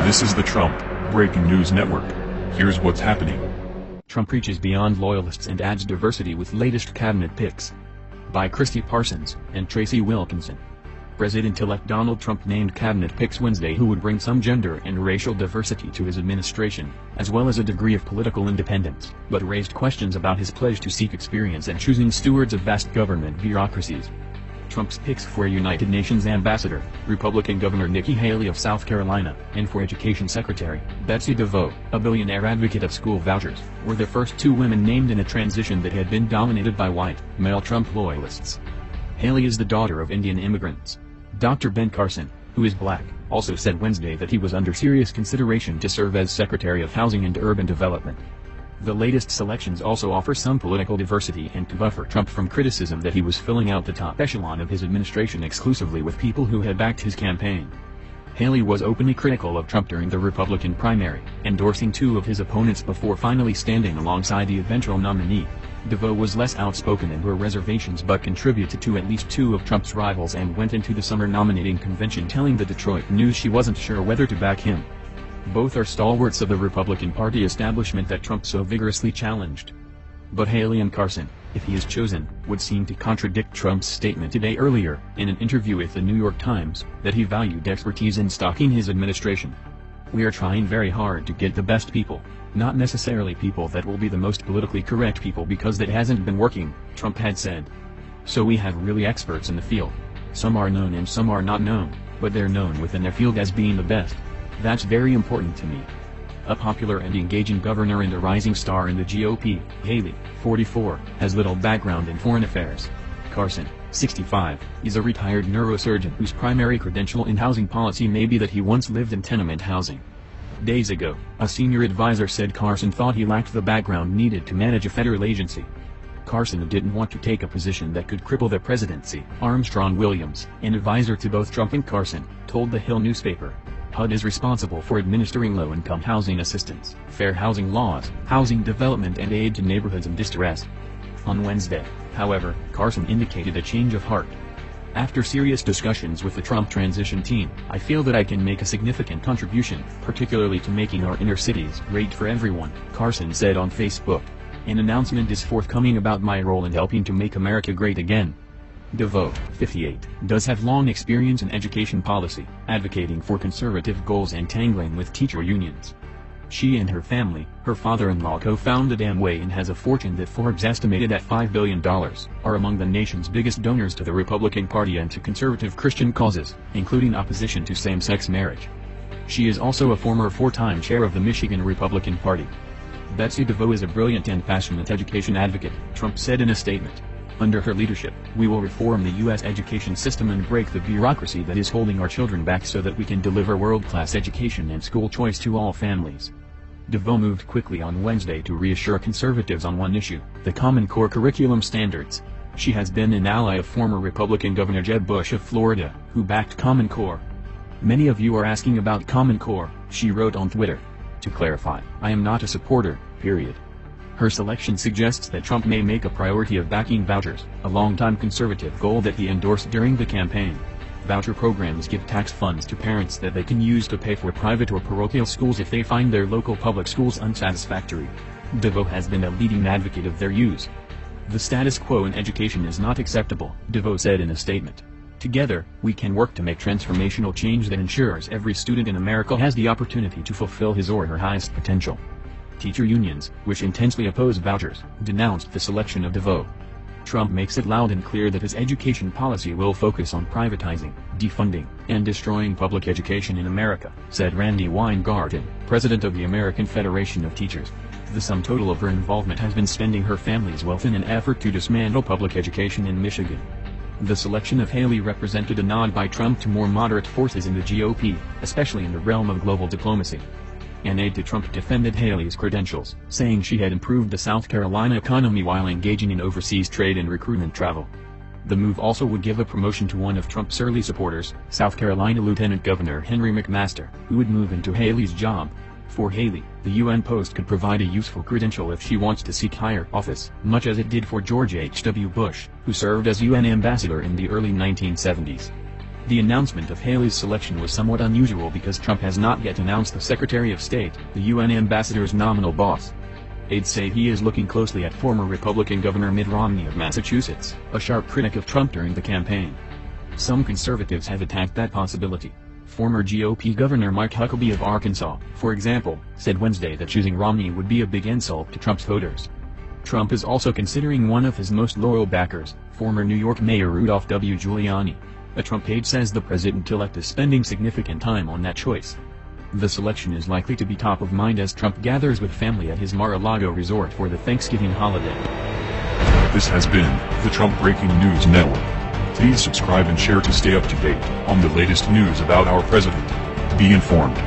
This is the Trump Breaking News Network. Here's what's happening. Trump reaches beyond loyalists and adds diversity with latest cabinet picks. By Christy Parsons and Tracy Wilkinson. President-elect Donald Trump named cabinet picks Wednesday who would bring some gender and racial diversity to his administration, as well as a degree of political independence, but raised questions about his pledge to seek experience and choosing stewards of vast government bureaucracies. Trump's picks for United Nations Ambassador, Republican Governor Nikki Haley of South Carolina, and for Education Secretary, Betsy DeVos, a billionaire advocate of school vouchers, were the first two women named in a transition that had been dominated by white, male Trump loyalists. Haley is the daughter of Indian immigrants. Dr. Ben Carson, who is black, also said Wednesday that he was under serious consideration to serve as Secretary of Housing and Urban Development. The latest selections also offer some political diversity and to buffer Trump from criticism that he was filling out the top echelon of his administration exclusively with people who had backed his campaign. Haley was openly critical of Trump during the Republican primary, endorsing two of his opponents before finally standing alongside the eventual nominee. DeVos was less outspoken in her reservations but contributed to at least two of Trump's rivals and went into the summer nominating convention telling the Detroit News she wasn't sure whether to back him. Both are stalwarts of the Republican Party establishment that Trump so vigorously challenged. But Haley and Carson, if he is chosen, would seem to contradict Trump's statement today earlier, in an interview with the New York Times, that he valued expertise in stocking his administration. "We are trying very hard to get the best people, not necessarily people that will be the most politically correct people because that hasn't been working," Trump had said. "So we have really experts in the field. Some are known and some are not known, but they're known within their field as being the best. That's very important to me." A popular and engaging governor and a rising star in the GOP, Haley, 44, has little background in foreign affairs. Carson, 65, is a retired neurosurgeon whose primary credential in housing policy may be that he once lived in tenement housing. Days ago, a senior advisor said Carson thought he lacked the background needed to manage a federal agency. Carson didn't want to take a position that could cripple the presidency, Armstrong Williams, an advisor to both Trump and Carson, told the Hill newspaper. HUD is responsible for administering low-income housing assistance, fair housing laws, housing development and aid to neighborhoods in distress. On Wednesday, however, Carson indicated a change of heart. "After serious discussions with the Trump transition team, I feel that I can make a significant contribution, particularly to making our inner cities great for everyone," Carson said on Facebook. "An announcement is forthcoming about my role in helping to make America great again." DeVos, 58, does have long experience in education policy, advocating for conservative goals and tangling with teacher unions. She and her family, her father-in-law co-founded Amway and has a fortune that Forbes estimated at $5 billion, are among the nation's biggest donors to the Republican Party and to conservative Christian causes, including opposition to same-sex marriage. She is also a former four-time chair of the Michigan Republican Party. Betsy DeVos is a brilliant and passionate education advocate, Trump said in a statement. "Under her leadership, we will reform the U.S. education system and break the bureaucracy that is holding our children back so that we can deliver world-class education and school choice to all families." DeVos moved quickly on Wednesday to reassure conservatives on one issue, the Common Core curriculum standards. She has been an ally of former Republican Governor Jeb Bush of Florida, who backed Common Core. "Many of you are asking about Common Core," she wrote on Twitter. "To clarify, I am not a supporter, period." Her selection suggests that Trump may make a priority of backing vouchers, a longtime conservative goal that he endorsed during the campaign. Voucher programs give tax funds to parents that they can use to pay for private or parochial schools if they find their local public schools unsatisfactory. DeVos has been a leading advocate of their use. "The status quo in education is not acceptable," DeVos said in a statement. "Together, we can work to make transformational change that ensures every student in America has the opportunity to fulfill his or her highest potential." Teacher unions, which intensely oppose vouchers, denounced the selection of DeVos. Trump makes it loud and clear that his education policy will focus on privatizing, defunding, and destroying public education in America, said Randy Weingarten, president of the American Federation of Teachers. The sum total of her involvement has been spending her family's wealth in an effort to dismantle public education in Michigan. The selection of Haley represented a nod by Trump to more moderate forces in the GOP, especially in the realm of global diplomacy. An aide to Trump defended Haley's credentials, saying she had improved the South Carolina economy while engaging in overseas trade and recruitment travel. The move also would give a promotion to one of Trump's early supporters, South Carolina Lieutenant Governor Henry McMaster, who would move into Haley's job. For Haley, the UN post could provide a useful credential if she wants to seek higher office, much as it did for George H.W. Bush, who served as UN ambassador in the early 1970s. The announcement of Haley's selection was somewhat unusual because Trump has not yet announced the Secretary of State, the UN ambassador's nominal boss. Aides say he is looking closely at former Republican Governor Mitt Romney of Massachusetts, a sharp critic of Trump during the campaign. Some conservatives have attacked that possibility. Former GOP Governor Mike Huckabee of Arkansas, for example, said Wednesday that choosing Romney would be a big insult to Trump's voters. Trump is also considering one of his most loyal backers, former New York Mayor Rudolph W. Giuliani. A Trump aide says the president-elect is spending significant time on that choice. The selection is likely to be top of mind as Trump gathers with family at his Mar-a-Lago resort for the Thanksgiving holiday. This has been the Trump Breaking News Network. Please subscribe and share to stay up to date on the latest news about our president. Be informed.